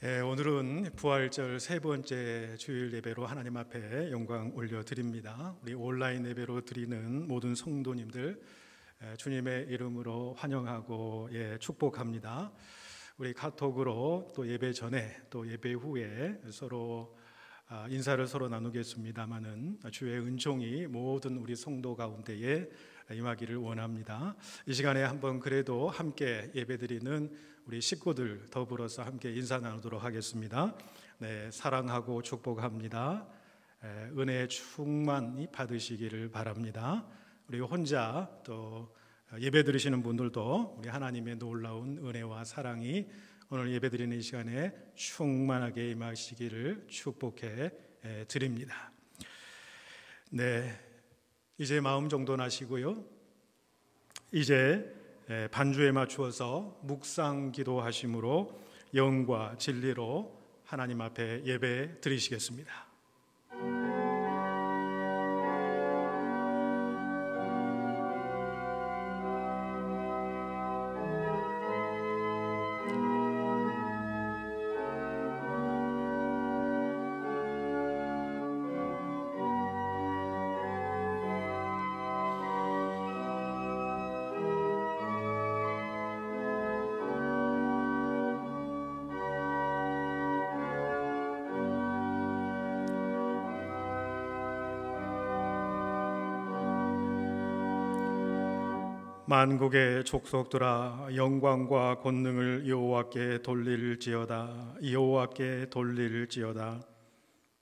오늘은 부활절 세 번째 주일 예배로 하나님 앞에 영광 올려드립니다. 우리 온라인 예배로 드리는 모든 성도님들 주님의 이름으로 환영하고 축복합니다. 우리 카톡으로 또 예배 전에 또 예배 후에 서로 인사를 서로 나누겠습니다마는 주의 은총이 모든 우리 성도 가운데에 임하기를 원합니다. 이 시간에 한번 그래도 함께 예배드리는 우리 식구들 더불어서 함께 인사 나누도록 하겠습니다. 사랑하고 축복합니다. 은혜 충만히 받으시기를 바랍니다. 우리 혼자 또 예배 드리시는 분들도 우리 하나님의 놀라운 은혜와 사랑이 오늘 예배 드리는 이 시간에 충만하게 임하시기를 축복해 드립니다. 이제 마음 정돈하시고요. 이제 반주에 맞추어서 묵상 기도하심으로 영과 진리로 하나님 앞에 예배 드리시겠습니다. 만국의 족속들아 영광과 권능을 여호와께 돌릴지어다. 여호와께 돌릴지어다.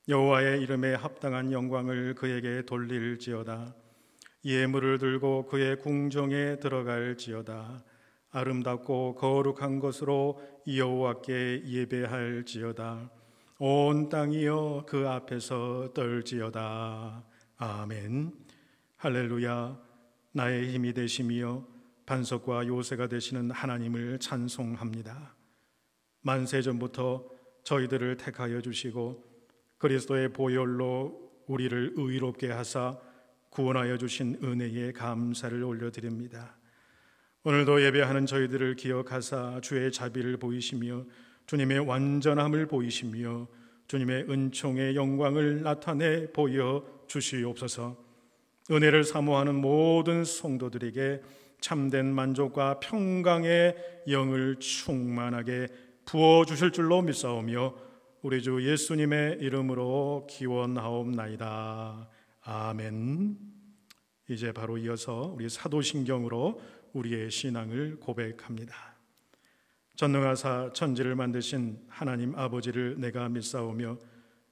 여호와의 이름에 합당한 영광을 그에게 돌릴지어다. 예물을 들고 그의 궁정에 들어갈지어다. 아름답고 거룩한 것으로 여호와께 예배할지어다. 온 땅이여 그 앞에서 떨지어다. 아멘. 할렐루야. 나의 힘이 되시며 반석과 요새가 되시는 하나님을 찬송합니다. 만세전부터 저희들을 택하여 주시고 그리스도의 보혈로 우리를 의롭게 하사 구원하여 주신 은혜에 감사를 올려드립니다. 오늘도 예배하는 저희들을 기억하사 주의 자비를 보이시며 주님의 완전함을 보이시며 주님의 은총의 영광을 나타내 보여 주시옵소서. 은혜를 사모하는 모든 성도들에게 참된 만족과 평강의 영을 충만하게 부어주실 줄로 믿사오며 우리 주 예수님의 이름으로 기원하옵나이다. 아멘. 이제 바로 이어서 우리 사도신경으로 우리의 신앙을 고백합니다. 전능하사 천지를 만드신 하나님 아버지를 내가 믿사오며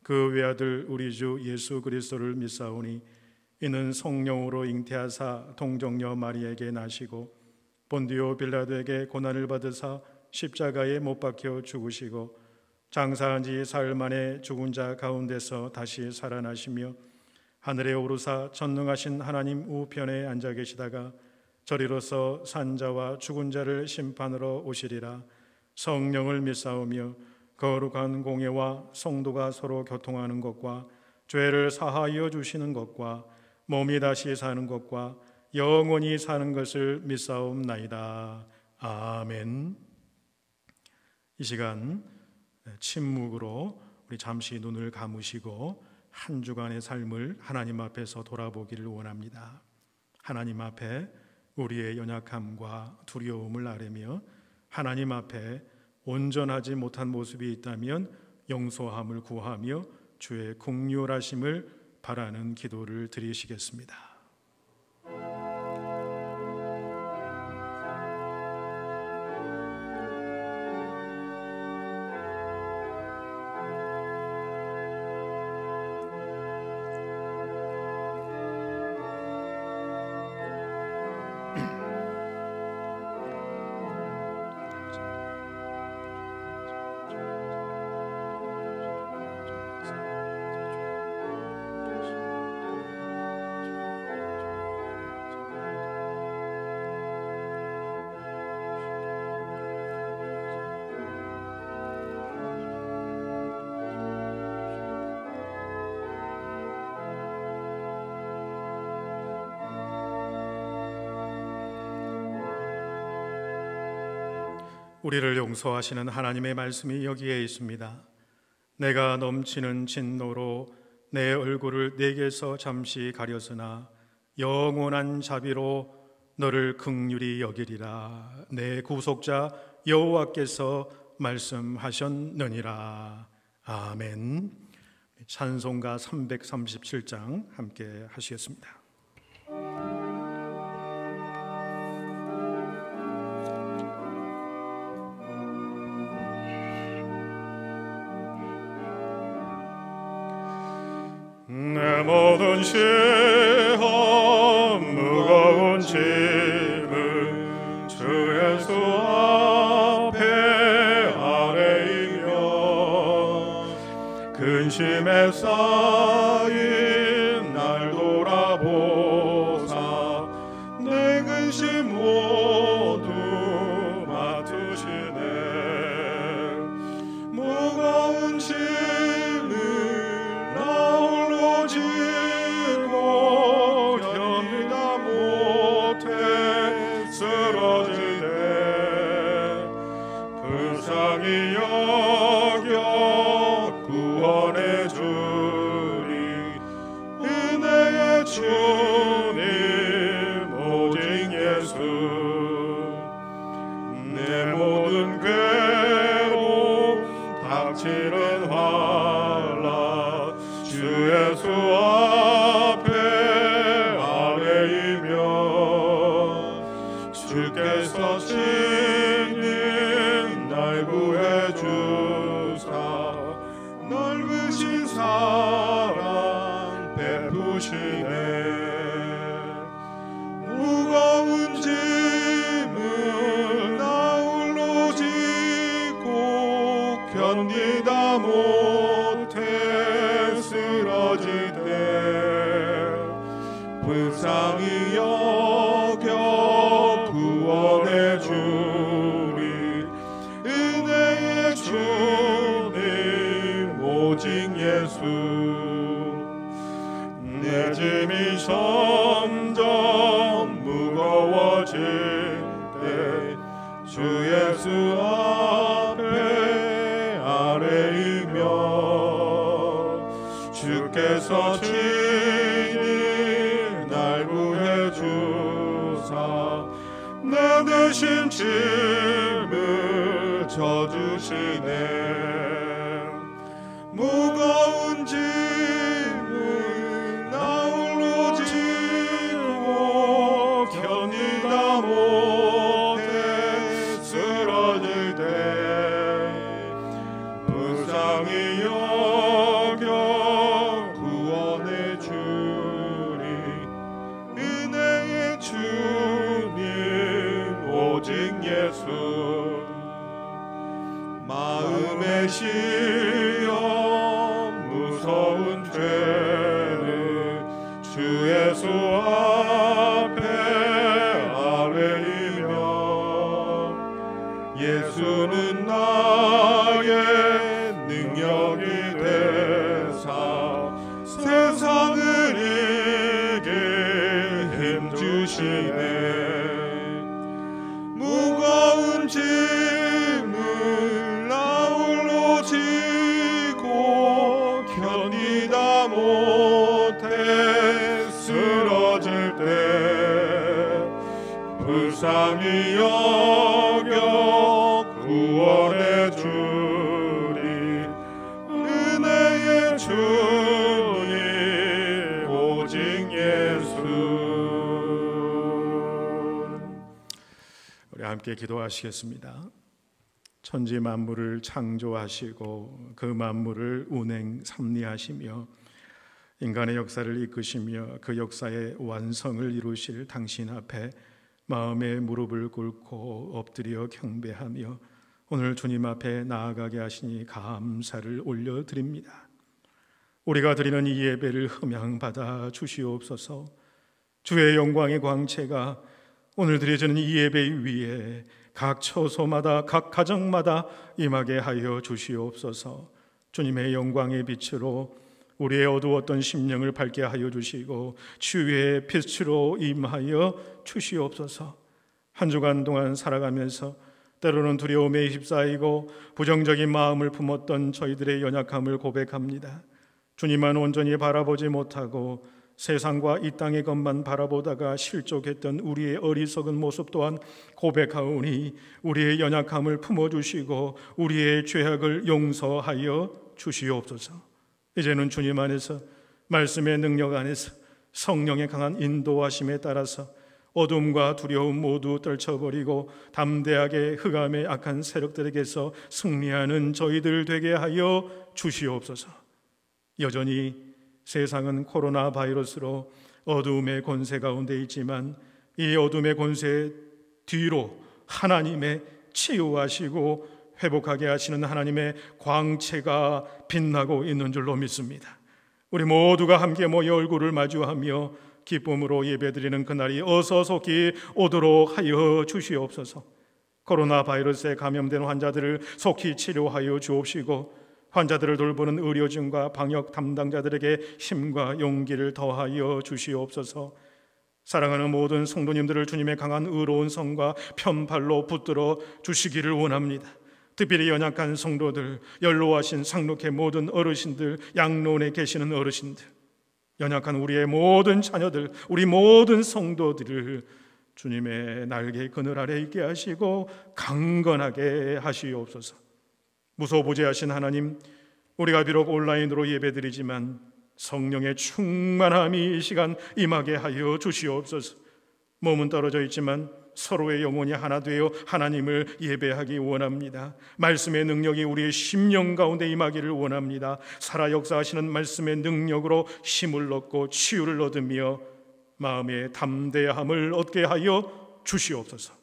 그 외아들 우리 주 예수 그리스도를 믿사오니 이는 성령으로 잉태하사 동정녀 마리에게 나시고 본디오 빌라도에게 고난을 받으사 십자가에 못 박혀 죽으시고 장사한 지 사흘 만에 죽은 자 가운데서 다시 살아나시며 하늘에 오르사 전능하신 하나님 우편에 앉아 계시다가 저리로서 산자와 죽은 자를 심판으로 오시리라. 성령을 믿사오며 거룩한 공예와 성도가 서로 교통하는 것과 죄를 사하여 주시는 것과 몸이 다시 사는 것과 영원히 사는 것을 믿사옵나이다. 아멘. 이 시간 침묵으로 우리 잠시 눈을 감으시고 한 주간의 삶을 하나님 앞에서 돌아보기를 원합니다. 하나님 앞에 우리의 연약함과 두려움을 아뢰며 하나님 앞에 온전하지 못한 모습이 있다면 용서함을 구하며 주의 긍휼하심을 바라는 기도를 드리시겠습니다. 우리를 용서하시는 하나님의 말씀이 여기에 있습니다. 내가 넘치는 진노로 내 얼굴을 내게서 잠시 가렸으나 영원한 자비로 너를 긍휼히 여기리라. 내 구속자 여호와께서 말씀하셨느니라. 아멘. 찬송가 337장 함께 하시겠습니다. 내 모든 시험 무거운 짐을 주 예수 앞에 아뢰이며 근심에 쌓인 날 돌아보사 내 근심 모두 맡으시네. 무거운 짐을 나 홀로 지고 견디다 못해 쓰러지네. 불쌍히 여겨 구원해 주리. 은혜의 주님 오직 예수. 내 모든 괴로움 닥치는 환난 주 예수 앞에 아뢰이며 주께서 친히 날 구해 주사 넓으신 사랑 베푸시네. 무거운 짐을 나 홀로 지고 견디다 못해 쓰러지되 불쌍히 여겨 구원해 주리. 은혜의 주님 오직 예수. 내 짐이 점점 무거워질 때 주 예수 앞에 아뢰이며 주께서 친히 날 구해 주사 내 대신 짐을 져주시네. 무거운 짐을 나 홀로 지고 견디다 못해 쓰러질 때 불쌍히 여겨 구원해 주리. 은혜의 주님 오직 예수. 마음의 시험 무서운 죄는 주 예수 앞에 아뢰이며 예수는 나의 능력이 되사 세상을 이길 힘 주시네. 무거운 짐을 나 홀로 지고 견디다 못해 쓰러질 때 불쌍히 여겨 구원해 주리. 은혜의 주님 오직 예수. 우리 함께 기도하시겠습니다. 천지 만물을 창조하시고 그 만물을 운행 섭리하시며 인간의 역사를 이끄시며 그 역사의 완성을 이루실 당신 앞에 마음의 무릎을 꿇고 엎드려 경배하며 오늘 주님 앞에 나아가게 하시니 감사를 올려드립니다. 우리가 드리는 이 예배를 흠양받아 주시옵소서. 주의 영광의 광채가 오늘 드려지는 이 예배 위에 각 처소마다 각 가정마다 임하게 하여 주시옵소서. 주님의 영광의 빛으로 우리의 어두웠던 심령을 밝게 하여 주시고 주의 빛으로 임하여 주시옵소서. 한 주간 동안 살아가면서 때로는 두려움에 휩싸이고 부정적인 마음을 품었던 저희들의 연약함을 고백합니다. 주님만 온전히 바라보지 못하고 세상과 이 땅의 것만 바라보다가 실족했던 우리의 어리석은 모습 또한 고백하오니 우리의 연약함을 품어주시고 우리의 죄악을 용서하여 주시옵소서. 이제는 주님 안에서, 말씀의 능력 안에서, 성령의 강한 인도하심에 따라서 어둠과 두려움 모두 떨쳐버리고 담대하게 흑암의 악한 세력들에게서 승리하는 저희들 되게 하여 주시옵소서. 여전히 세상은 코로나 바이러스로 어둠의 권세 가운데 있지만 이 어둠의 권세 뒤로 하나님의 치유하시고 회복하게 하시는 하나님의 광채가 빛나고 있는 줄로 믿습니다. 우리 모두가 함께 모여 얼굴을 마주하며 기쁨으로 예배드리는 그날이 어서 속히 오도록 하여 주시옵소서. 코로나 바이러스에 감염된 환자들을 속히 치료하여 주옵시고 환자들을 돌보는 의료진과 방역 담당자들에게 힘과 용기를 더하여 주시옵소서. 사랑하는 모든 성도님들을 주님의 강한 의로운 성과 편팔로 붙들어 주시기를 원합니다. 특별히 연약한 성도들, 연로하신 상록회 모든 어르신들, 양로원에 계시는 어르신들, 연약한 우리의 모든 자녀들, 우리 모든 성도들을 주님의 날개 그늘 아래 있게 하시고 강건하게 하시옵소서. 무소부재하신 하나님, 우리가 비록 온라인으로 예배드리지만 성령의 충만함이 이 시간 임하게 하여 주시옵소서. 몸은 떨어져 있지만 서로의 영혼이 하나 되어 하나님을 예배하기 원합니다. 말씀의 능력이 우리의 심령 가운데 임하기를 원합니다. 살아 역사하시는 말씀의 능력으로 힘을 얻고 치유를 얻으며 마음의 담대함을 얻게 하여 주시옵소서.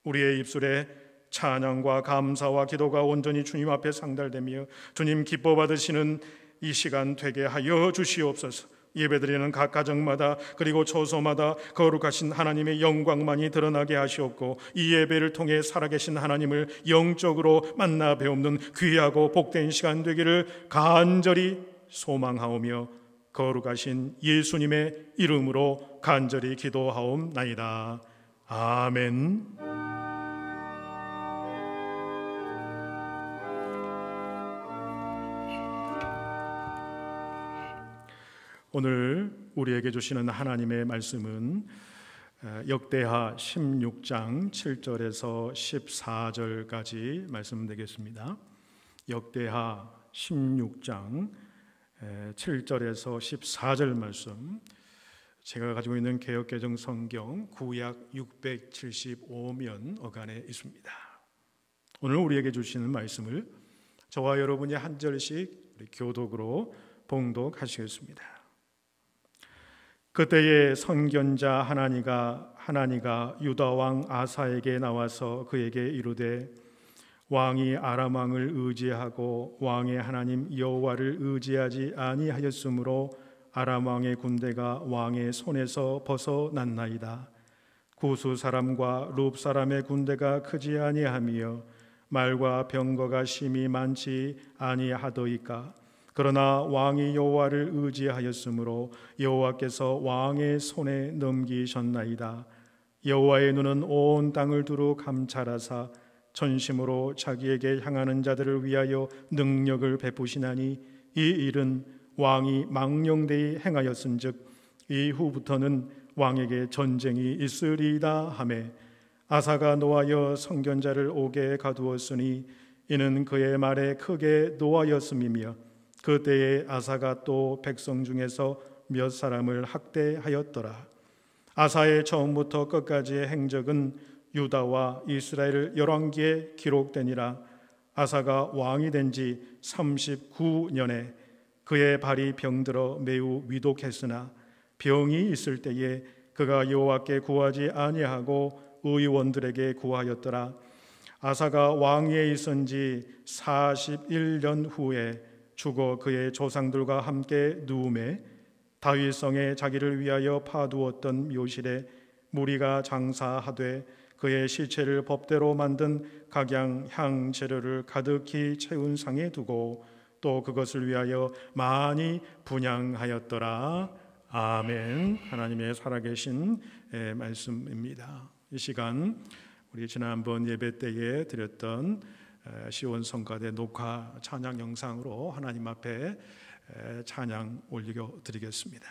우리의 입술에 찬양과 감사와 기도가 온전히 주님 앞에 상달되며 주님 기뻐 받으시는 이 시간 되게 하여 주시옵소서. 예배드리는 각 가정마다 그리고 처소마다 거룩하신 하나님의 영광만이 드러나게 하시옵고 이 예배를 통해 살아계신 하나님을 영적으로 만나 배우는 귀하고 복된 시간 되기를 간절히 소망하오며 거룩하신 예수님의 이름으로 간절히 기도하옵나이다. 아멘. 오늘 우리에게 주시는 하나님의 말씀은 역대하 16장 7절에서 14절까지 말씀드리겠습니다. 역대하 16장 7절에서 14절 말씀, 제가 가지고 있는 개역개정 성경 구약 675면 어간에 있습니다. 오늘 우리에게 주시는 말씀을 저와 여러분이 한 절씩 교독으로 봉독하시겠습니다. 그때에 선견자 하나니가 유다 왕 아사에게 나와서 그에게 이르되 왕이 아람 왕을 의지하고 왕의 하나님 여호와를 의지하지 아니하였으므로 아람 왕의 군대가 왕의 손에서 벗어났나이다. 구스 사람과 룹 사람의 군대가 크지 아니하며 말과 병거가 심히 많지 아니하더이까. 그러나 왕이 여호와를 의지하였으므로 여호와께서 왕의 손에 넘기셨나이다. 여호와의 눈은 온 땅을 두루 감찰하사 전심으로 자기에게 향하는 자들을 위하여 능력을 베푸시나니 이 일은 왕이 망령되이 행하였은즉 이후부터는 왕에게 전쟁이 있으리이다 하매 아사가 노하여 선견자를 옥에 가두었으니 이는 그의 말에 크게 노하였음이며 그때에 아사가 또 백성 중에서 몇 사람을 학대하였더라. 아사의 처음부터 끝까지의 행적은 유다와 이스라엘 열왕기에 기록되니라. 아사가 왕이 된 지 39년에 그의 발이 병들어 매우 위독했으나 병이 있을 때에 그가 여호와께 구하지 아니하고 의원들에게 구하였더라. 아사가 왕위에 있은 지 41년 후에 죽어 그의 조상들과 함께 누움에 다윗성에 자기를 위하여 파두었던 묘실에 무리가 장사하되 그의 시체를 법대로 만든 각양 향 재료를 가득히 채운 상에 두고 또 그것을 위하여 많이 분향하였더라. 아멘. 하나님의 살아계신 말씀입니다. 이 시간 우리 지난번 예배 때에 드렸던 시온 성가대 녹화 찬양 영상으로 하나님 앞에 찬양 올려 드리겠습니다.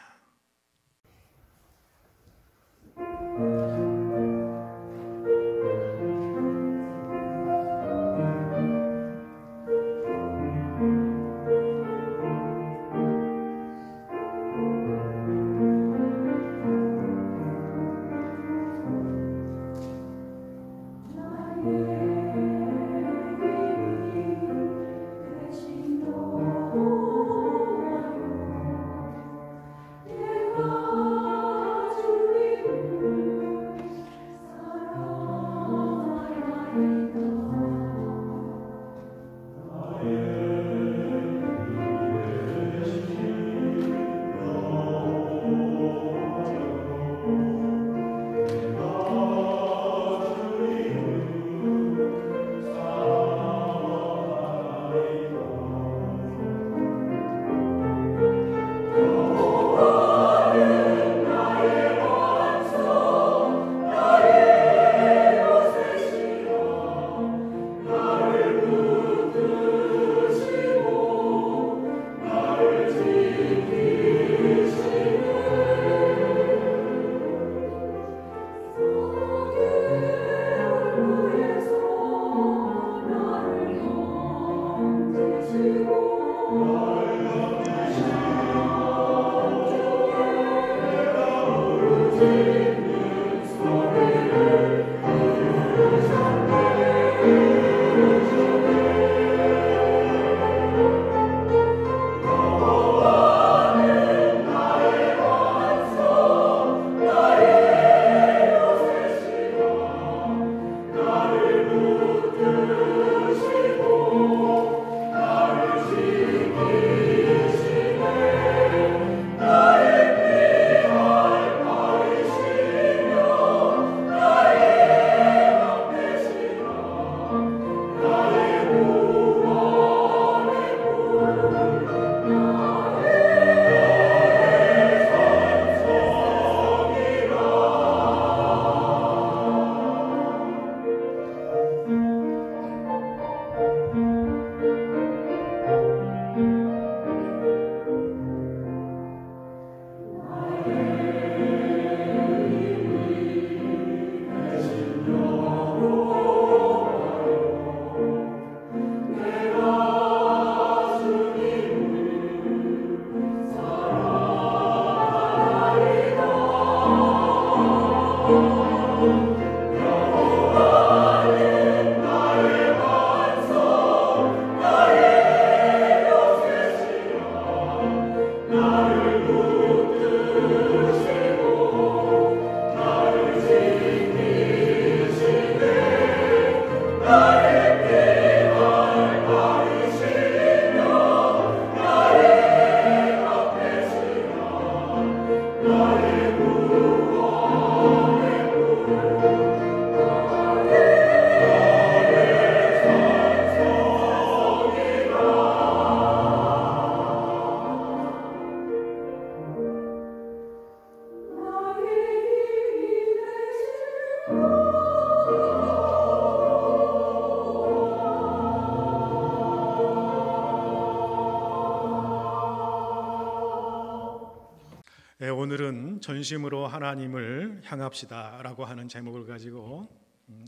오늘은 전심으로 하나님을 향합시다라고 하는 제목을 가지고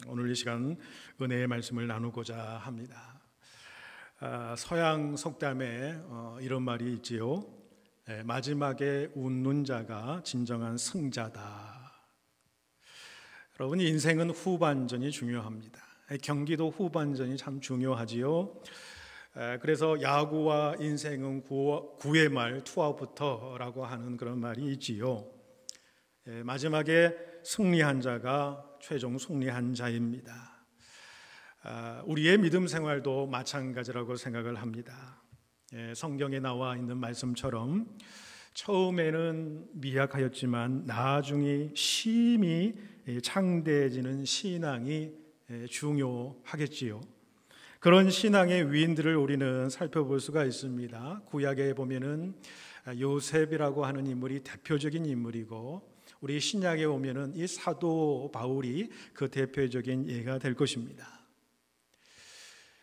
오늘 이 시간 은혜의 말씀을 나누고자 합니다. 서양 속담에 이런 말이 있지요. 마지막에 웃는 자가 진정한 승자다. 여러분, 인생은 후반전이 중요합니다. 경기도 후반전이 참 중요하지요. 그래서 야구와 인생은 9회 말 투아웃부터라고 하는 그런 말이 있지요. 마지막에 승리한 자가 최종 승리한 자입니다. 우리의 믿음 생활도 마찬가지라고 생각을 합니다. 성경에 나와 있는 말씀처럼 처음에는 미약하였지만 나중에 심히 창대해지는 신앙이 중요하겠지요. 그런 신앙의 위인들을 우리는 살펴볼 수가 있습니다. 구약에 보면은 요셉이라고 하는 인물이 대표적인 인물이고, 우리 신약에 오면은 이 사도 바울이 그 대표적인 예가 될 것입니다.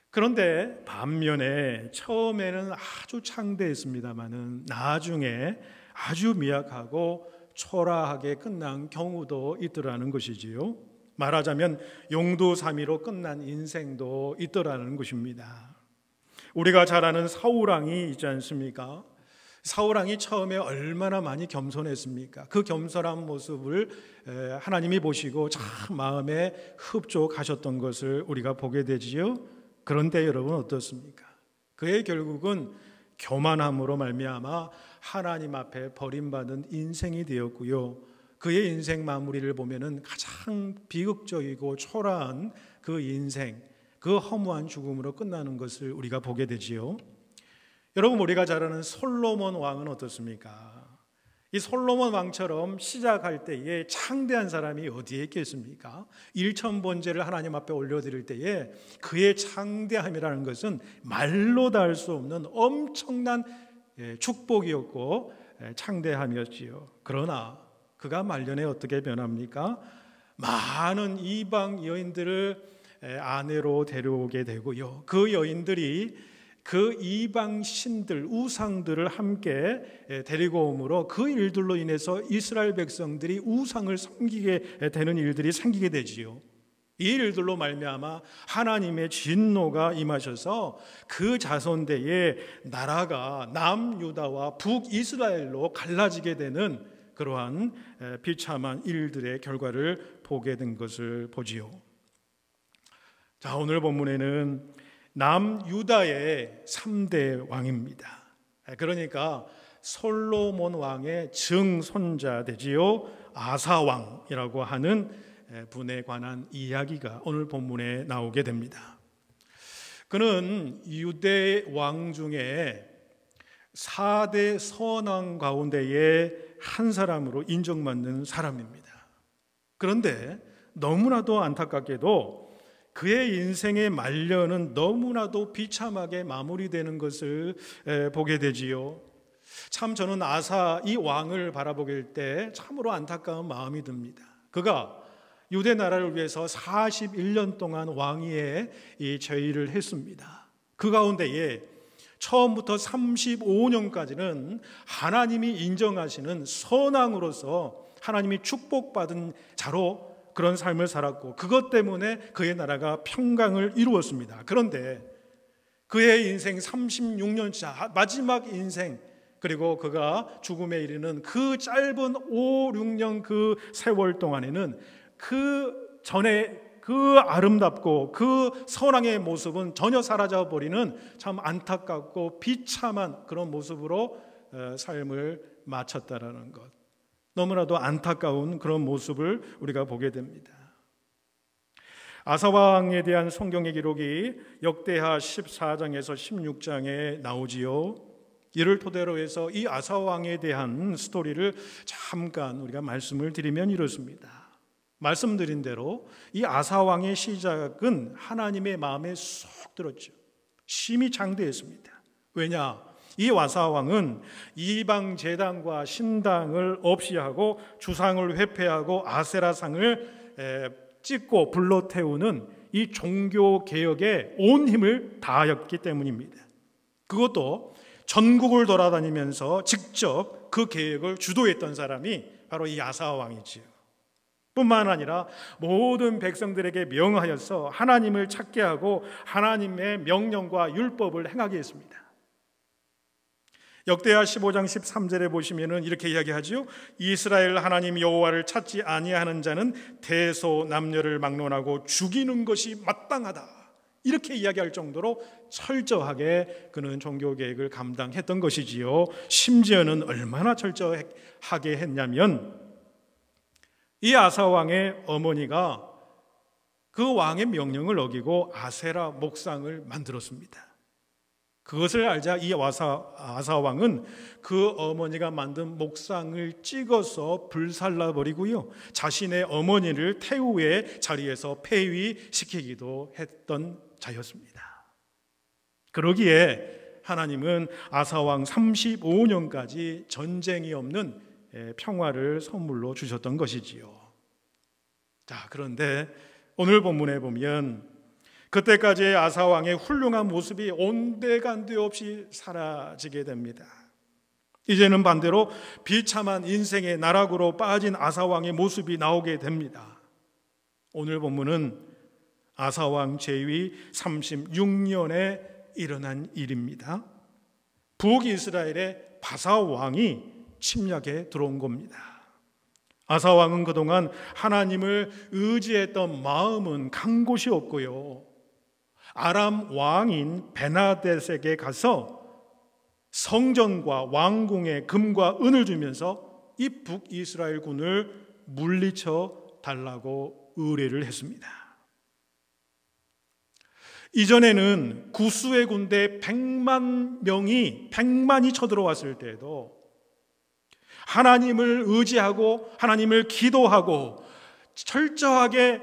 그런데 반면에 처음에는 아주 창대했습니다마는 나중에 아주 미약하고 초라하게 끝난 경우도 있더라는 것이지요. 말하자면 용두사미로 끝난 인생도 있더라는 것입니다. 우리가 잘 아는 사울왕이 있지 않습니까? 사울왕이 처음에 얼마나 많이 겸손했습니까? 그 겸손한 모습을 하나님이 보시고 참 마음에 흡족하셨던 것을 우리가 보게 되지요. 그런데 여러분 어떻습니까? 그의 결국은 교만함으로 말미암아 하나님 앞에 버림받은 인생이 되었고요. 그의 인생 마무리를 보면은 가장 비극적이고 초라한 그 인생, 그 허무한 죽음으로 끝나는 것을 우리가 보게 되지요. 여러분, 우리가 잘 아는 솔로몬 왕은 어떻습니까? 이 솔로몬 왕처럼 시작할 때에 창대한 사람이 어디에 있겠습니까? 일천번제를 하나님 앞에 올려드릴 때에 그의 창대함이라는 것은 말로 다 할 수 없는 엄청난 축복이었고 창대함이었지요. 그러나 그가 말년에 어떻게 변합니까? 많은 이방 여인들을 아내로 데려오게 되고요. 그 여인들이 그 이방 신들, 우상들을 함께 데리고 오므로 그 일들로 인해서 이스라엘 백성들이 우상을 섬기게 되는 일들이 생기게 되지요. 이 일들로 말미암아 하나님의 진노가 임하셔서 그 자손대에 나라가 남유다와 북이스라엘로 갈라지게 되는 그러한 비참한 일들의 결과를 보게 된 것을 보지요. 자, 오늘 본문에는 남유다의 3대 왕입니다. 그러니까 솔로몬 왕의 증손자 되지요. 아사왕이라고 하는 분에 관한 이야기가 오늘 본문에 나오게 됩니다. 그는 유대 왕 중에 4대 선왕 가운데의 한 사람으로 인정받는 사람입니다. 그런데 너무나도 안타깝게도 그의 인생의 말년은 너무나도 비참하게 마무리되는 것을 보게 되지요. 참 저는 아사 이 왕을 바라보길 때 참으로 안타까운 마음이 듭니다. 그가 유대 나라를 위해서 41년 동안 왕위에 이 제의를 했습니다. 그 가운데에 처음부터 35년까지는 하나님이 인정하시는 선왕으로서 하나님이 축복받은 자로 그런 삶을 살았고 그것 때문에 그의 나라가 평강을 이루었습니다. 그런데 그의 인생 36년차 마지막 인생, 그리고 그가 죽음에 이르는 그 짧은 5, 6년 그 세월 동안에는 그 전에 그 아름답고 그 선왕의 모습은 전혀 사라져버리는 참 안타깝고 비참한 그런 모습으로 삶을 마쳤다라는 것, 너무나도 안타까운 그런 모습을 우리가 보게 됩니다. 아사왕에 대한 성경의 기록이 역대하 14장에서 16장에 나오지요. 이를 토대로 해서 이 아사왕에 대한 스토리를 잠깐 우리가 말씀을 드리면 이렇습니다. 말씀드린 대로 이 아사왕의 시작은 하나님의 마음에 쏙 들었죠. 심히 장대했습니다. 왜냐? 이 아사왕은 이방 제단과 신당을 없이 하고 주상을 회폐하고 아세라상을 찍고 불러 태우는 이 종교 개혁에 온 힘을 다하였기 때문입니다. 그것도 전국을 돌아다니면서 직접 그 계획을 주도했던 사람이 바로 이 아사왕이지요. 뿐만 아니라 모든 백성들에게 명하여서 하나님을 찾게 하고 하나님의 명령과 율법을 행하게 했습니다. 역대하 15장 13절에 보시면은 이렇게 이야기하죠. 이스라엘 하나님 여호와를 찾지 아니하는 자는 대소 남녀를 막론하고 죽이는 것이 마땅하다. 이렇게 이야기할 정도로 철저하게 그는 종교 계획을 감당했던 것이지요. 심지어는 얼마나 철저하게 했냐면 이 아사왕의 어머니가 그 왕의 명령을 어기고 아세라 목상을 만들었습니다. 그것을 알자 이 아사왕은 그 어머니가 만든 목상을 찍어서 불살라버리고요, 자신의 어머니를 태후의 자리에서 폐위시키기도 했던 자였습니다. 그러기에 하나님은 아사왕 35년까지 전쟁이 없는 평화를 선물로 주셨던 것이지요. 자, 그런데 오늘 본문에 보면 그때까지의 아사 왕의 훌륭한 모습이 온데간데 없이 사라지게 됩니다. 이제는 반대로 비참한 인생의 나락으로 빠진 아사 왕의 모습이 나오게 됩니다. 오늘 본문은 아사 왕 제위 36년에 일어난 일입니다. 북이스라엘의 바사 왕이 침략에 들어온 겁니다. 아사 왕은 그동안 하나님을 의지했던 마음은 간 곳이 없고요, 아람 왕인 베나댓에게 가서 성전과 왕궁에 금과 은을 주면서 이 북이스라엘 군을 물리쳐 달라고 의뢰를 했습니다. 이전에는 구스의 군대 100만이 쳐들어왔을 때에도 하나님을 의지하고 하나님을 기도하고 철저하게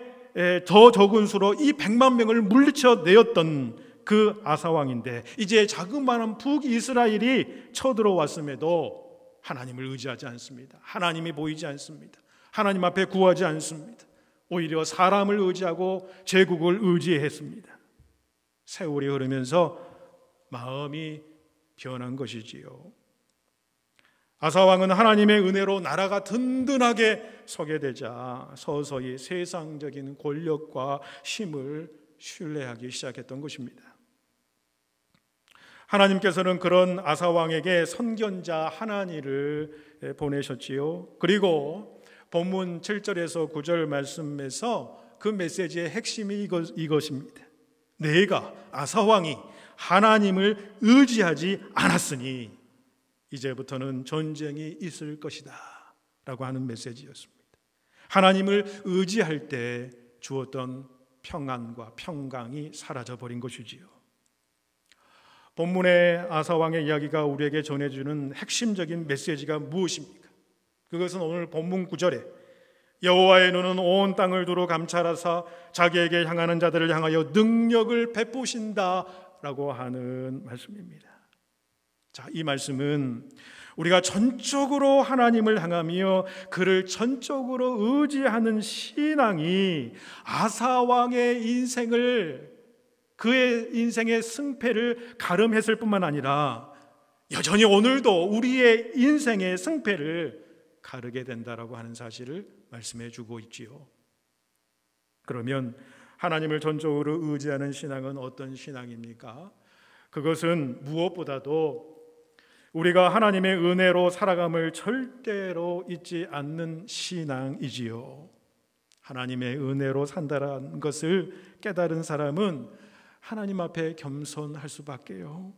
더 적은 수로 이 100만 명을 물리쳐 내었던 그 아사왕인데, 이제 자그마한 북이스라엘이 쳐들어왔음에도 하나님을 의지하지 않습니다. 하나님이 보이지 않습니다. 하나님 앞에 구하지 않습니다. 오히려 사람을 의지하고 제국을 의지했습니다. 세월이 흐르면서 마음이 변한 것이지요. 아사왕은 하나님의 은혜로 나라가 든든하게 서게 되자 서서히 세상적인 권력과 힘을 신뢰하기 시작했던 것입니다. 하나님께서는 그런 아사왕에게 선견자 하나니를 보내셨지요. 그리고 본문 7절에서 9절 말씀에서 그 메시지의 핵심이 이것입니다. 내가 아사왕이 하나님을 의지하지 않았으니 이제부터는 전쟁이 있을 것이다 라고 하는 메시지였습니다. 하나님을 의지할 때 주었던 평안과 평강이 사라져버린 것이지요. 본문의 아사왕의 이야기가 우리에게 전해주는 핵심적인 메시지가 무엇입니까? 그것은 오늘 본문 9절에 여호와의 눈은 온 땅을 두루 감찰하사 자기에게 향하는 자들을 향하여 능력을 베푸신다 라고 하는 말씀입니다. 자, 이 말씀은 우리가 전적으로 하나님을 향하며 그를 전적으로 의지하는 신앙이 아사왕의 인생을, 그의 인생의 승패를 가름했을 뿐만 아니라 여전히 오늘도 우리의 인생의 승패를 가르게 된다라고 하는 사실을 말씀해 주고 있지요. 그러면 하나님을 전적으로 의지하는 신앙은 어떤 신앙입니까? 그것은 무엇보다도 우리가 하나님의 은혜로 살아감을 절대로 잊지 않는 신앙이지요. 하나님의 은혜로 산다는 것을 깨달은 사람은 하나님 앞에 겸손할 수밖에요.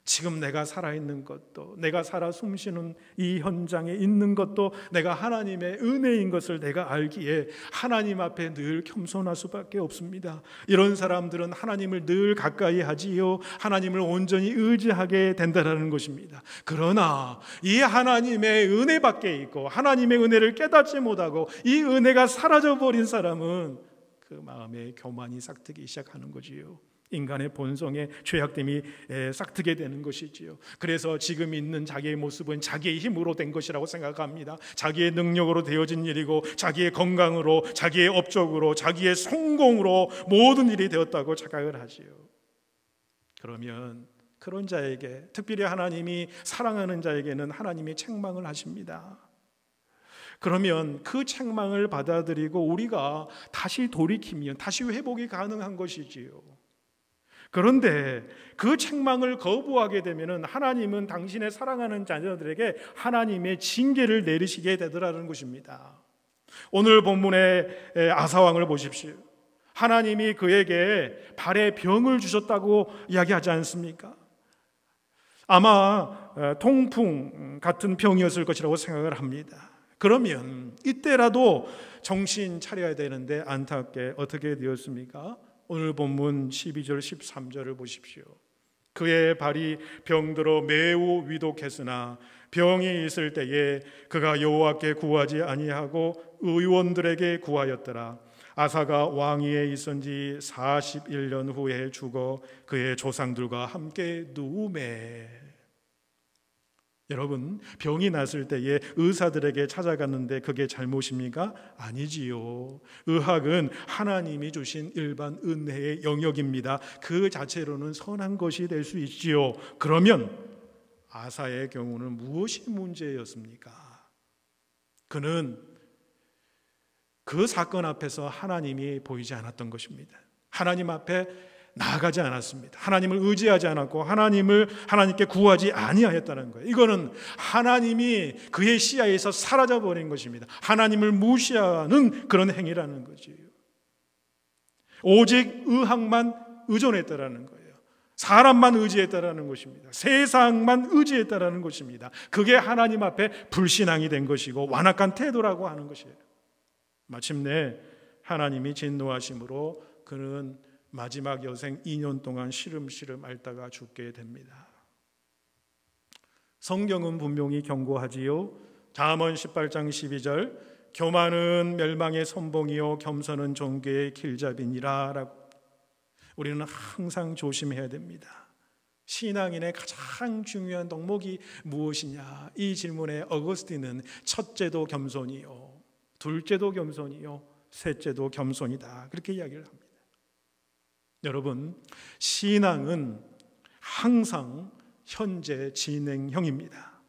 지금 내가 살아있는 것도, 내가 살아 숨쉬는 이 현장에 있는 것도 내가 하나님의 은혜인 것을 내가 알기에 하나님 앞에 늘 겸손할 수밖에 없습니다. 이런 사람들은 하나님을 늘 가까이 하지요. 하나님을 온전히 의지하게 된다는 것입니다. 그러나 이 하나님의 은혜밖에 있고 하나님의 은혜를 깨닫지 못하고 이 은혜가 사라져버린 사람은 그 마음에 교만이 싹트기 시작하는 거지요. 인간의 본성의 죄악됨이 싹트게 되는 것이지요. 그래서 지금 있는 자기의 모습은 자기의 힘으로 된 것이라고 생각합니다. 자기의 능력으로 되어진 일이고 자기의 건강으로, 자기의 업적으로, 자기의 성공으로 모든 일이 되었다고 착각을 하지요. 그러면 그런 자에게, 특별히 하나님이 사랑하는 자에게는 하나님이 책망을 하십니다. 그러면 그 책망을 받아들이고 우리가 다시 돌이키면 다시 회복이 가능한 것이지요. 그런데 그 책망을 거부하게 되면 하나님은 당신의 사랑하는 자녀들에게 하나님의 징계를 내리시게 되더라는 것입니다. 오늘 본문의 아사왕을 보십시오. 하나님이 그에게 발에 병을 주셨다고 이야기하지 않습니까? 아마 통풍 같은 병이었을 것이라고 생각을 합니다. 그러면 이때라도 정신 차려야 되는데 안타깝게 어떻게 되었습니까? 오늘 본문 12절 13절을 보십시오. 그의 발이 병들어 매우 위독했으나 병이 있을 때에 그가 여호와께 구하지 아니하고 의원들에게 구하였더라. 아사가 왕위에 있은 지 41년 후에 죽어 그의 조상들과 함께 누우매. 여러분, 병이 났을 때에 의사들에게 찾아갔는데 그게 잘못입니까? 아니지요. 의학은 하나님이 주신 일반 은혜의 영역입니다. 그 자체로는 선한 것이 될 수 있지요. 그러면 아사의 경우는 무엇이 문제였습니까? 그는 그 사건 앞에서 하나님이 보이지 않았던 것입니다. 하나님 앞에 나아가지 않았습니다. 하나님을 의지하지 않았고 하나님께 구하지 아니하였다는 거예요. 이거는 하나님이 그의 시야에서 사라져버린 것입니다. 하나님을 무시하는 그런 행위라는 거지요. 오직 의학만 의존했다라는 거예요. 사람만 의지했다라는 것입니다. 세상만 의지했다라는 것입니다. 그게 하나님 앞에 불신앙이 된 것이고 완악한 태도라고 하는 것이에요. 마침내 하나님이 진노하심으로 그는 마지막 여생 2년 동안 시름시름 앓다가 죽게 됩니다. 성경은 분명히 경고하지요. 잠언 18장 12절, 교만은 멸망의 선봉이요 겸손은 존귀의 길잡이니라 라고. 우리는 항상 조심해야 됩니다. 신앙인의 가장 중요한 덕목이 무엇이냐? 이 질문에 어거스틴은 첫째도 겸손이요, 둘째도 겸손이요, 셋째도 겸손이다, 그렇게 이야기를 합니다. 여러분, 신앙은 항상 현재 진행형입니다.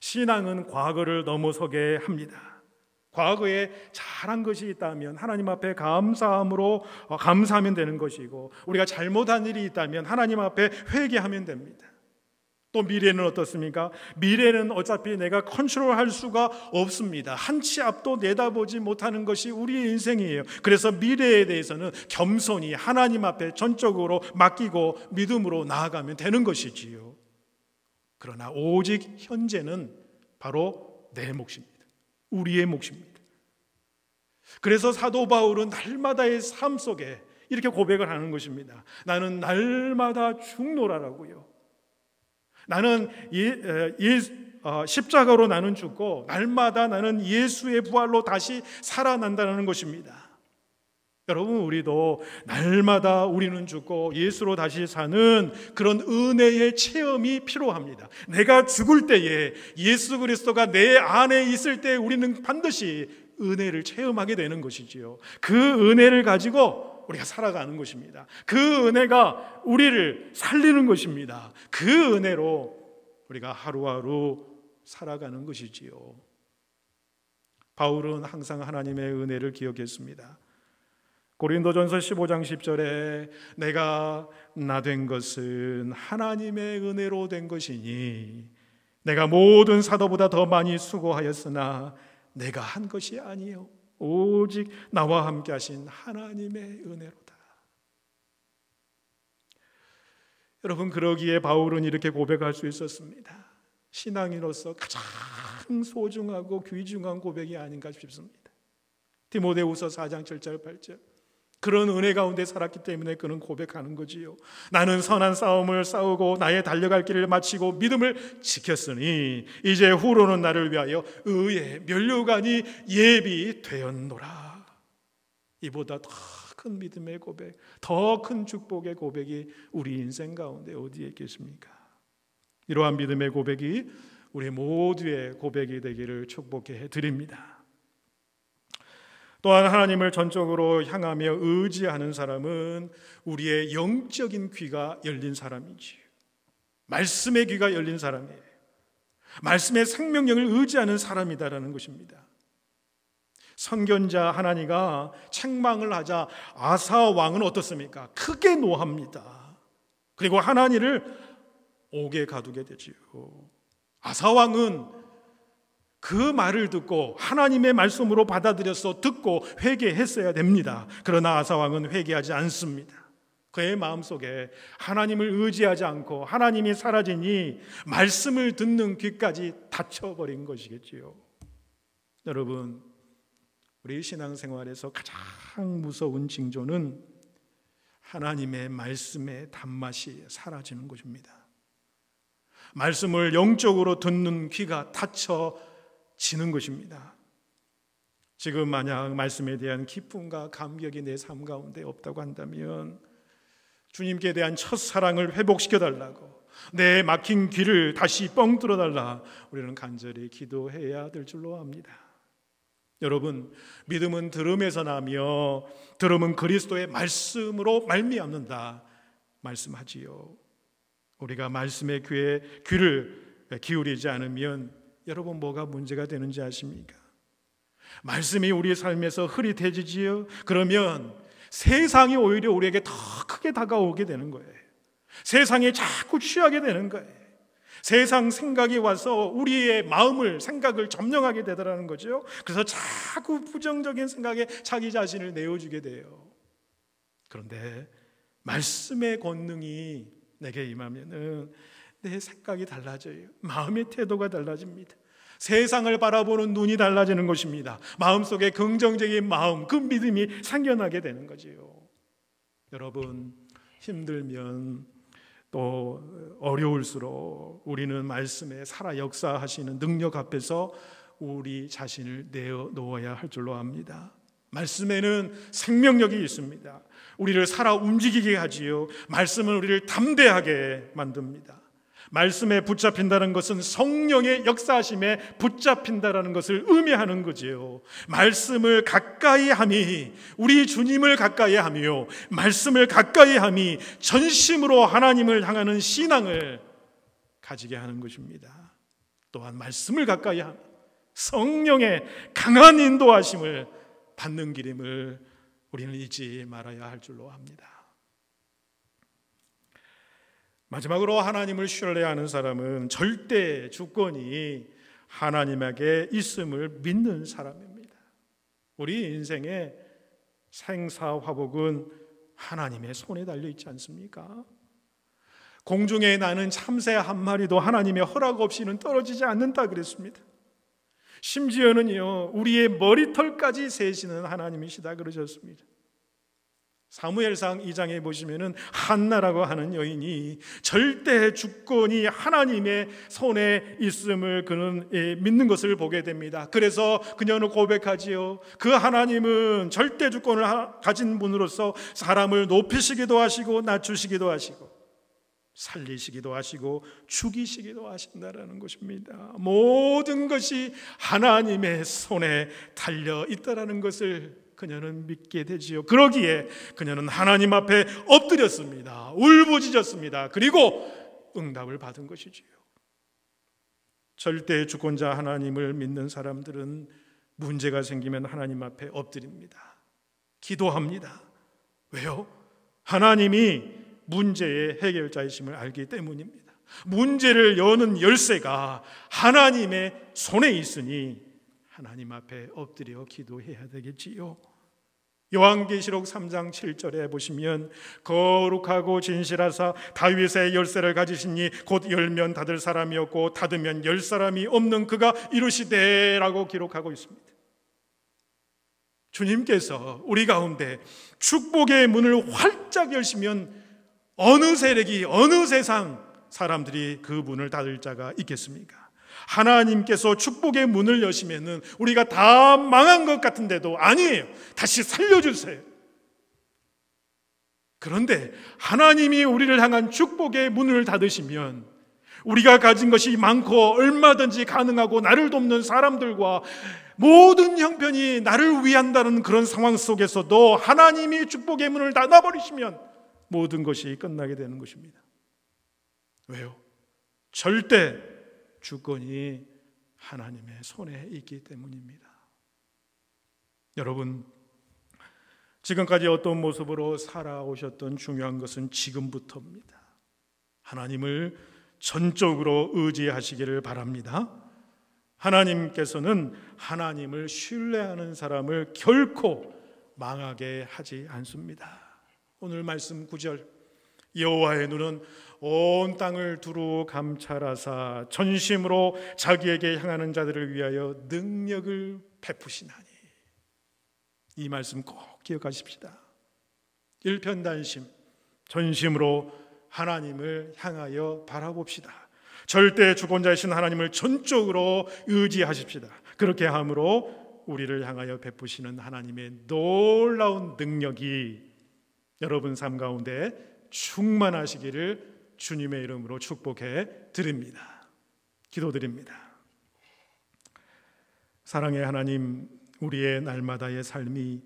신앙은 과거를 넘어서게 합니다. 과거에 잘한 것이 있다면 하나님 앞에 감사함으로 감사하면 되는 것이고, 우리가 잘못한 일이 있다면 하나님 앞에 회개하면 됩니다. 또 미래는 어떻습니까? 미래는 어차피 내가 컨트롤할 수가 없습니다. 한 치 앞도 내다보지 못하는 것이 우리의 인생이에요. 그래서 미래에 대해서는 겸손히 하나님 앞에 전적으로 맡기고 믿음으로 나아가면 되는 것이지요. 그러나 오직 현재는 바로 내 몫입니다. 우리의 몫입니다. 그래서 사도 바울은 날마다의 삶 속에 이렇게 고백을 하는 것입니다. 나는 날마다 죽노라라고요. 나는 십자가로 나는 죽고 날마다 나는 예수의 부활로 다시 살아난다는 것입니다. 여러분, 우리도 날마다 우리는 죽고 예수로 다시 사는 그런 은혜의 체험이 필요합니다. 내가 죽을 때에 예수 그리스도가 내 안에 있을 때 우리는 반드시 은혜를 체험하게 되는 것이지요. 그 은혜를 가지고 우리가 살아가는 것입니다. 그 은혜가 우리를 살리는 것입니다. 그 은혜로 우리가 하루하루 살아가는 것이지요. 바울은 항상 하나님의 은혜를 기억했습니다. 고린도전서 15장 10절에 내가 나 된 것은 하나님의 은혜로 된 것이니 내가 모든 사도보다 더 많이 수고하였으나 내가 한 것이 아니요 오직 나와 함께 하신 하나님의 은혜로다. 여러분, 그러기에 바울은 이렇게 고백할 수 있었습니다. 신앙인으로서 가장 소중하고 귀중한 고백이 아닌가 싶습니다. 디모데후서 4장 7절 8절, 그런 은혜 가운데 살았기 때문에 그는 고백하는 거지요. 나는 선한 싸움을 싸우고 나의 달려갈 길을 마치고 믿음을 지켰으니 이제 후로는 나를 위하여 의의 면류관이 예비되었노라. 이보다 더 큰 믿음의 고백, 더 큰 축복의 고백이 우리 인생 가운데 어디에 있겠습니까? 이러한 믿음의 고백이 우리 모두의 고백이 되기를 축복해 드립니다. 또한 하나님을 전적으로 향하며 의지하는 사람은 우리의 영적인 귀가 열린 사람이지요. 말씀의 귀가 열린 사람이에요. 말씀의 생명력을 의지하는 사람이다라는 것입니다. 선견자 하나니가 책망을 하자 아사 왕은 어떻습니까? 크게 노합니다. 그리고 하나니를 옥에 가두게 되지요. 아사 왕은 그 말을 듣고 하나님의 말씀으로 받아들여서 듣고 회개했어야 됩니다. 그러나 아사 왕은 회개하지 않습니다. 그의 마음속에 하나님을 의지하지 않고 하나님이 사라지니 말씀을 듣는 귀까지 닫혀버린 것이겠지요. 여러분, 우리 신앙생활에서 가장 무서운 징조는 하나님의 말씀의 단맛이 사라지는 것입니다. 말씀을 영적으로 듣는 귀가 닫혀지는 것입니다. 지금 만약 말씀에 대한 기쁨과 감격이 내 삶 가운데 없다고 한다면 주님께 대한 첫사랑을 회복시켜달라고, 내 막힌 귀를 다시 뻥 뚫어달라 우리는 간절히 기도해야 될 줄로 압니다. 여러분, 믿음은 들음에서 나며 들음은 그리스도의 말씀으로 말미암는다 말씀하지요. 우리가 말씀의 귀를 기울이지 않으면 여러분 뭐가 문제가 되는지 아십니까? 말씀이 우리 삶에서 흐릿해지지요. 그러면 세상이 오히려 우리에게 더 크게 다가오게 되는 거예요. 세상에 자꾸 취하게 되는 거예요. 세상 생각이 와서 우리의 마음을, 생각을 점령하게 되더라는 거죠. 그래서 자꾸 부정적인 생각에 자기 자신을 내어주게 돼요. 그런데 말씀의 권능이 내게 임하면은 내 생각이 달라져요. 마음의 태도가 달라집니다. 세상을 바라보는 눈이 달라지는 것입니다. 마음속에 긍정적인 마음, 그 믿음이 생겨나게 되는 거지요. 여러분, 힘들면 또 어려울수록 우리는 말씀에 살아 역사하시는 능력 앞에서 우리 자신을 내어놓아야 할 줄로 압니다. 말씀에는 생명력이 있습니다. 우리를 살아 움직이게 하지요. 말씀은 우리를 담대하게 만듭니다. 말씀에 붙잡힌다는 것은 성령의 역사하심에 붙잡힌다는 것을 의미하는 거지요. 말씀을 가까이 함이 우리 주님을 가까이 하며 말씀을 가까이 함이 전심으로 하나님을 향하는 신앙을 가지게 하는 것입니다. 또한 말씀을 가까이 함 성령의 강한 인도하심을 받는 길임을 우리는 잊지 말아야 할 줄로 압니다. 마지막으로 하나님을 신뢰하는 사람은 절대 주권이 하나님에게 있음을 믿는 사람입니다. 우리 인생의 생사화복은 하나님의 손에 달려 있지 않습니까? 공중에 나는 참새 한 마리도 하나님의 허락 없이는 떨어지지 않는다 그랬습니다. 심지어는요, 우리의 머리털까지 세시는 하나님이시다 그러셨습니다. 사무엘상 2장에 보시면은 한나라고 하는 여인이 절대 주권이 하나님의 손에 있음을 그는 믿는 것을 보게 됩니다. 그래서 그녀는 고백하지요. 그 하나님은 절대 주권을 가진 분으로서 사람을 높이시기도 하시고 낮추시기도 하시고 살리시기도 하시고 죽이시기도 하신다라는 것입니다. 모든 것이 하나님의 손에 달려 있다라는 것을 그녀는 믿게 되지요. 그러기에 그녀는 하나님 앞에 엎드렸습니다. 울부짖었습니다. 그리고 응답을 받은 것이지요. 절대 주권자 하나님을 믿는 사람들은 문제가 생기면 하나님 앞에 엎드립니다. 기도합니다. 왜요? 하나님이 문제의 해결자이심을 알기 때문입니다. 문제를 여는 열쇠가 하나님의 손에 있으니 하나님 앞에 엎드려 기도해야 되겠지요. 요한계시록 3장 7절에 보시면 거룩하고 진실하사 다윗의 열쇠를 가지시니 곧 열면 닫을 사람이 없고 닫으면 열 사람이 없는 그가 이루시되라고 기록하고 있습니다. 주님께서 우리 가운데 축복의 문을 활짝 여시면 어느 세력이 어느 세상 사람들이 그 문을 닫을 자가 있겠습니까? 하나님께서 축복의 문을 여시면은 우리가 다 망한 것 같은데도 아니에요. 다시 살려주세요. 그런데 하나님이 우리를 향한 축복의 문을 닫으시면 우리가 가진 것이 많고 얼마든지 가능하고 나를 돕는 사람들과 모든 형편이 나를 위한다는 그런 상황 속에서도 하나님이 축복의 문을 닫아버리시면 모든 것이 끝나게 되는 것입니다. 왜요? 절대 주권이 하나님의 손에 있기 때문입니다. 여러분, 지금까지 어떤 모습으로 살아오셨던 중요한 것은 지금부터입니다. 하나님을 전적으로 의지하시기를 바랍니다. 하나님께서는 하나님을 신뢰하는 사람을 결코 망하게 하지 않습니다. 오늘 말씀 9절, 여호와의 눈은 온 땅을 두루 감찰하사 전심으로 자기에게 향하는 자들을 위하여 능력을 베푸시나니. 이 말씀 꼭 기억하십시다. 일편단심, 전심으로 하나님을 향하여 바라봅시다. 절대 주권자이신 하나님을 전적으로 의지하십시다. 그렇게 함으로 우리를 향하여 베푸시는 하나님의 놀라운 능력이 여러분 삶 가운데 충만하시기를 주님의 이름으로 축복해 드립니다. 기도드립니다. 사랑의 하나님, 우리의 날마다의 삶이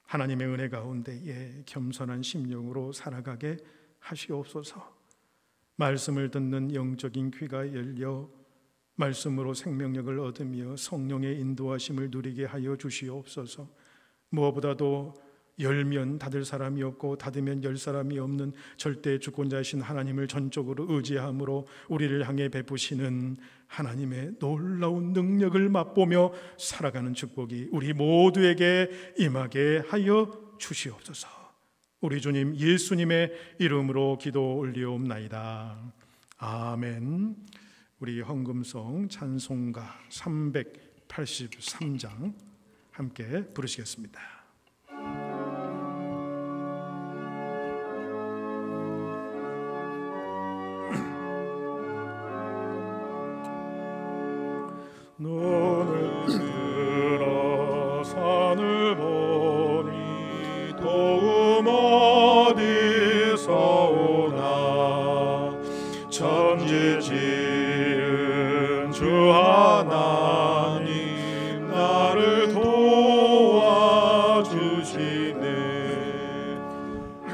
하나님의 은혜 가운데에 겸손한 심령으로 살아가게 하시옵소서. 말씀을 듣는 영적인 귀가 열려 말씀으로 생명력을 얻으며 성령의 인도하심을 누리게 하여 주시옵소서. 무엇보다도 열면 닫을 사람이 없고 닫으면 열 사람이 없는 절대 주권자이신 하나님을 전적으로 의지함으로 우리를 향해 베푸시는 하나님의 놀라운 능력을 맛보며 살아가는 축복이 우리 모두에게 임하게 하여 주시옵소서. 우리 주님 예수님의 이름으로 기도 올리옵나이다. 아멘. 우리 헌금송 찬송가 383장 함께 부르시겠습니다. 눈을 들어 산을 보니 도움 어디서 오나 천지 지은 주 하나님 나를 도와주시네.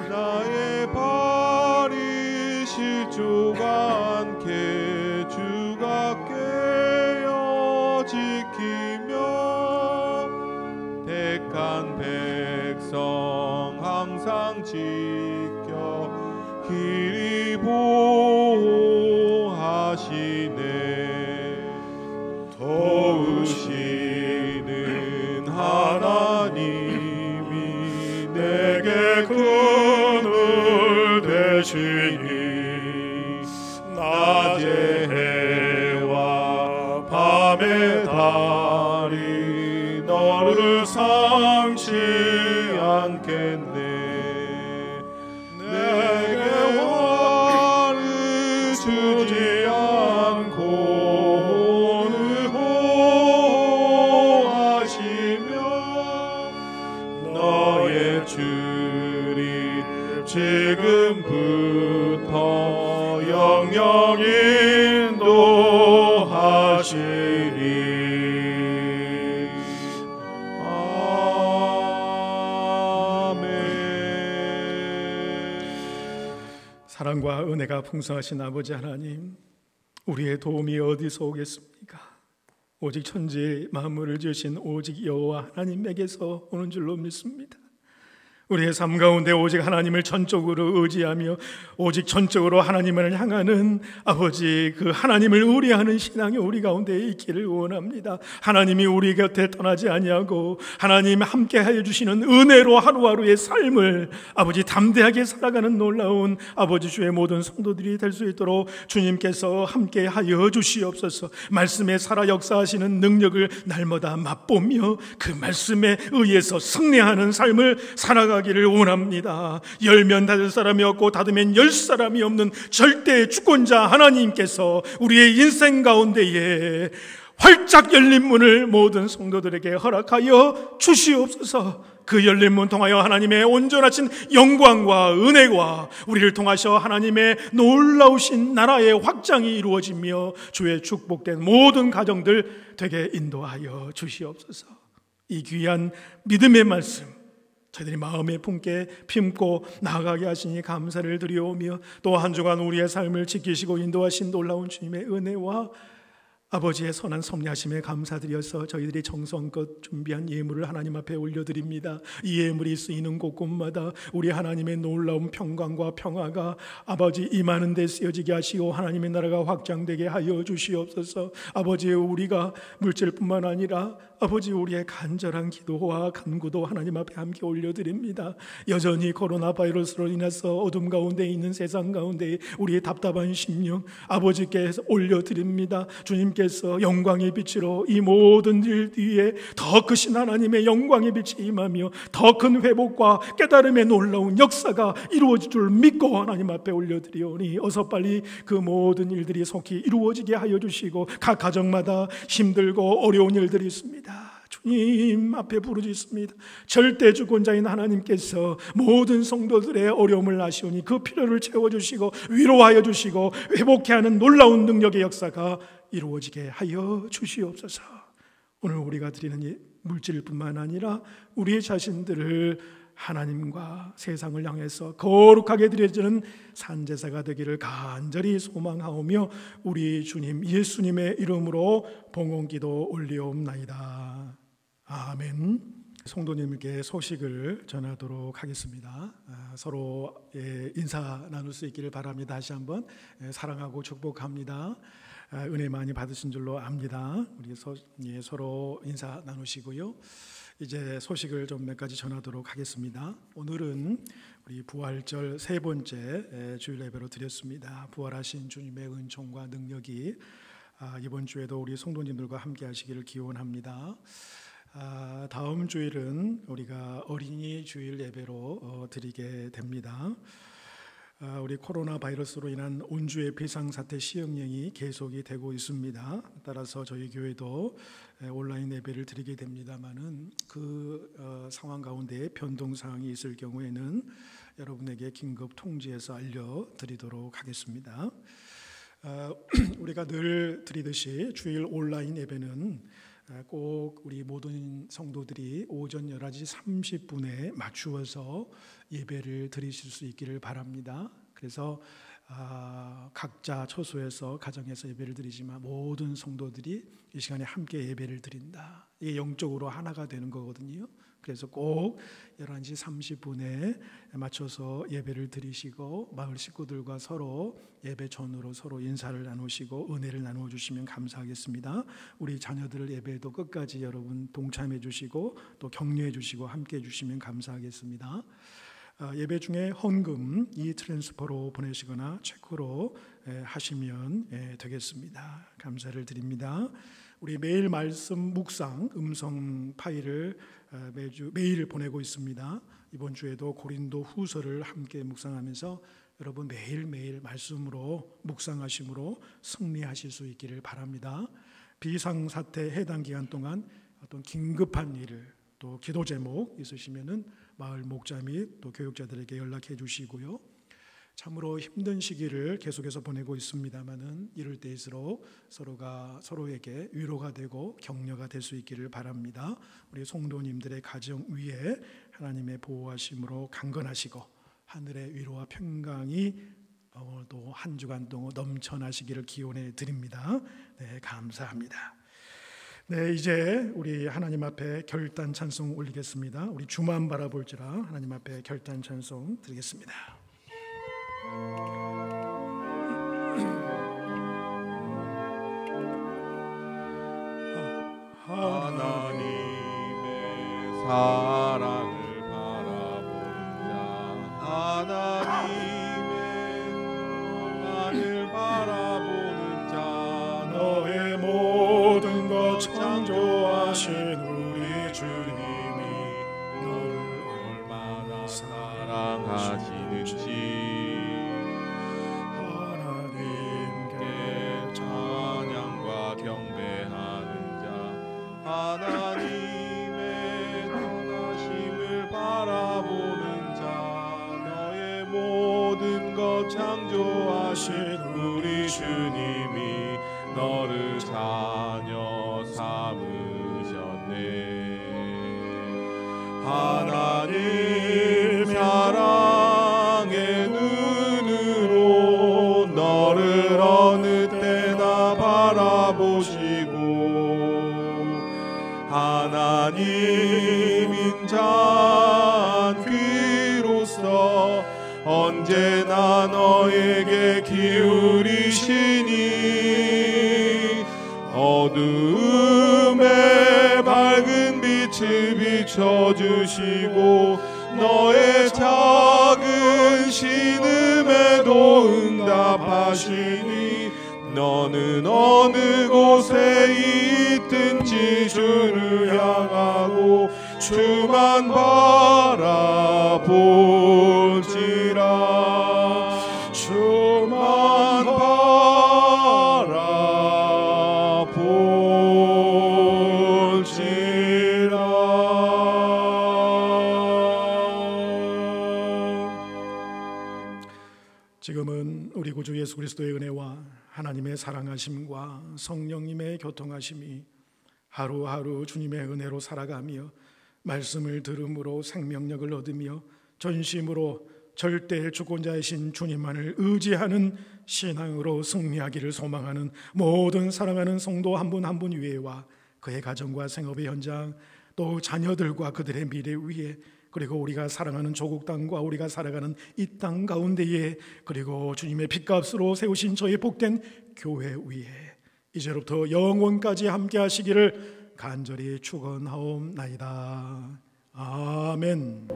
나의 발이 실족하지 않게 주가 지키며 택한 백성 항상 지켜 길이 보호하시네. 도우시는 하나님이 내게 그늘 되시니 낮에 해와 밤에 달이 너를 상치 않겠네. 내게 화를 주지 않고 오늘 보호하시며 너의 주리 지금부터 영영 인도하시리. 사랑과 은혜가 풍성하신 아버지 하나님, 우리의 도움이 어디서 오겠습니까? 오직 천지의 만물을 지으신 오직 여호와 하나님에게서 오는 줄로 믿습니다. 우리의 삶 가운데 오직 하나님을 전적으로 의지하며 오직 전적으로 하나님을 향하는 아버지 그 하나님을 의뢰하는 신앙이 우리 가운데 있기를 원합니다. 하나님이 우리 곁에 떠나지 아니하고 하나님 함께하여 주시는 은혜로 하루하루의 삶을 아버지 담대하게 살아가는 놀라운 아버지 주의 모든 성도들이 될 수 있도록 주님께서 함께하여 주시옵소서. 말씀에 살아 역사하시는 능력을 날마다 맛보며 그 말씀에 의해서 승리하는 삶을 살아가기를 원합니다. 열면 닫을 사람이 없고 닫으면 열 사람이 없는 절대 주권자 하나님께서 우리의 인생 가운데에 활짝 열린 문을 모든 성도들에게 허락하여 주시옵소서. 그 열린 문 통하여 하나님의 온전하신 영광과 은혜와 우리를 통하셔 하나님의 놀라우신 나라의 확장이 이루어지며 주의 축복된 모든 가정들 되게 인도하여 주시옵소서. 이 귀한 믿음의 말씀 저희들이 마음에 품게 품고 나아가게 하시니 감사를 드리오며 또 한 주간 우리의 삶을 지키시고 인도하신 놀라운 주님의 은혜와 아버지의 선한 섭리하심에 감사드려서 저희들이 정성껏 준비한 예물을 하나님 앞에 올려드립니다. 이 예물이 쓰이는 곳곳마다 우리 하나님의 놀라운 평강과 평화가 아버지 임하는 데 쓰여지게 하시고 하나님의 나라가 확장되게 하여 주시옵소서. 아버지 우리가 물질뿐만 아니라 아버지 우리의 간절한 기도와 간구도 하나님 앞에 함께 올려드립니다. 여전히 코로나 바이러스로 인해서 어둠 가운데 있는 세상 가운데 우리의 답답한 심령 아버지께 올려드립니다. 주님께서 영광의 빛으로 이 모든 일 뒤에 더 크신 하나님의 영광의 빛이 임하며 더 큰 회복과 깨달음의 놀라운 역사가 이루어질 줄 믿고 하나님 앞에 올려드리오니 어서 빨리 그 모든 일들이 속히 이루어지게 하여 주시고 각 가정마다 힘들고 어려운 일들이 있습니다. 주님 앞에 부르짖습니다. 절대주권자인 하나님께서 모든 성도들의 어려움을 아시오니 그 필요를 채워주시고 위로하여 주시고 회복케 하는 놀라운 능력의 역사가 이루어지게 하여 주시옵소서. 오늘 우리가 드리는 이 물질뿐만 아니라 우리 자신들을 하나님과 세상을 향해서 거룩하게 드려지는 산제사가 되기를 간절히 소망하오며 우리 주님 예수님의 이름으로 봉헌기도 올리옵나이다. 아멘. 성도님께 소식을 전하도록 하겠습니다. 서로의 인사 나눌 수 있기를 바랍니다. 다시 한번 사랑하고 축복합니다. 은혜 많이 받으신 줄로 압니다. 우리 서로 인사 나누시고요. 이제 소식을 좀 몇 가지 전하도록 하겠습니다. 오늘은 우리 부활절 세 번째 주일 예배로 드렸습니다. 부활하신 주님의 은총과 능력이 이번 주에도 우리 성도님들과 함께 하시기를 기원합니다. 다음 주일은 우리가 어린이 주일 예배로 드리게 됩니다. 우리 코로나 바이러스로 인한 온주의 비상사태 시행령이 계속이 되고 있습니다. 따라서 저희 교회도 온라인 예배를 드리게 됩니다만은 그 상황 가운데 변동사항이 있을 경우에는 여러분에게 긴급 통지해서 알려드리도록 하겠습니다. 우리가 늘 드리듯이 주일 온라인 예배는 꼭 우리 모든 성도들이 오전 11시 30분에 맞추어서 예배를 드리실 수 있기를 바랍니다. 그래서 각자 처소에서 가정에서 예배를 드리지만 모든 성도들이 이 시간에 함께 예배를 드린다. 이게 영적으로 하나가 되는 거거든요. 그래서 꼭 11시 30분에 맞춰서 예배를 드리시고 마을 식구들과 서로 예배 전후로 서로 인사를 나누시고 은혜를 나누어 주시면 감사하겠습니다. 우리 자녀들을 예배에도 끝까지 여러분 동참해 주시고 또 격려해 주시고 함께 해 주시면 감사하겠습니다. 예배 중에 헌금 이 트랜스퍼로 보내시거나 체크로 하시면 되겠습니다. 감사를 드립니다. 우리 매일 말씀 묵상 음성 파일을 매일 보내고 있습니다. 이번 주에도 고린도 후서를 함께 묵상하면서 여러분 매일매일 말씀으로 묵상하심으로 승리하실 수 있기를 바랍니다. 비상사태 해당 기간 동안 어떤 긴급한 일을 또 기도 제목 있으시면은 마을 목자 및 또 교육자들에게 연락해 주시고요. 참으로 힘든 시기를 계속해서 보내고 있습니다만은 이럴 때일수록 서로가 서로에게 위로가 되고 격려가 될 수 있기를 바랍니다. 우리 성도님들의 가정 위에 하나님의 보호하심으로 강건하시고 하늘의 위로와 평강이 또 한 주간 동안 넘쳐나시기를 기원해 드립니다. 네, 감사합니다. 네, 이제 우리 하나님 앞에 결단 찬송 올리겠습니다. 우리 주만 바라볼지라 하나님 앞에 결단 찬송 드리겠습니다. 하나님의 사랑을 바라보는 자 하나님의 사랑을 바라보는 자 너의 모든 것 창조하신 우리 주님이 너를 얼마나 사랑하시는지 하나님께 찬양과 경배하는 자 하나님의 선하심을 바라보는 자 너의 모든 것 창조하신 우리 주님이 너를 자녀 삼으셨네. 하나님 사랑의 눈으로 너를 어느 때나 바라보시고 하나님 인자한 귀로서 언제나 너에게 기울이시니 어두움에 밝은 빛을 비춰주시고 너의 작은 신음에도 응답하시니 너는 어느 곳에 있든지 주를 향하고 주만 바라볼지라 주만 바라볼지라 우리 주 예수 그리스도의 은혜와 하나님의 사랑하심과 성령님의 교통하심이 하루하루 주님의 은혜로 살아가며 말씀을 들음으로 생명력을 얻으며 전심으로 절대 주권자이신 주님만을 의지하는 신앙으로 승리하기를 소망하는 모든 사랑하는 성도 한 분 한 분 위에와 그의 가정과 생업의 현장, 또 자녀들과 그들의 미래 위에, 그리고 우리가 사랑하는 조국 땅과 우리가 살아가는 이 땅 가운데에, 그리고 주님의 핏값으로 세우신 저의 복된 교회 위에 이제로부터 영원까지 함께 하시기를 간절히 축원하옵나이다. 아멘.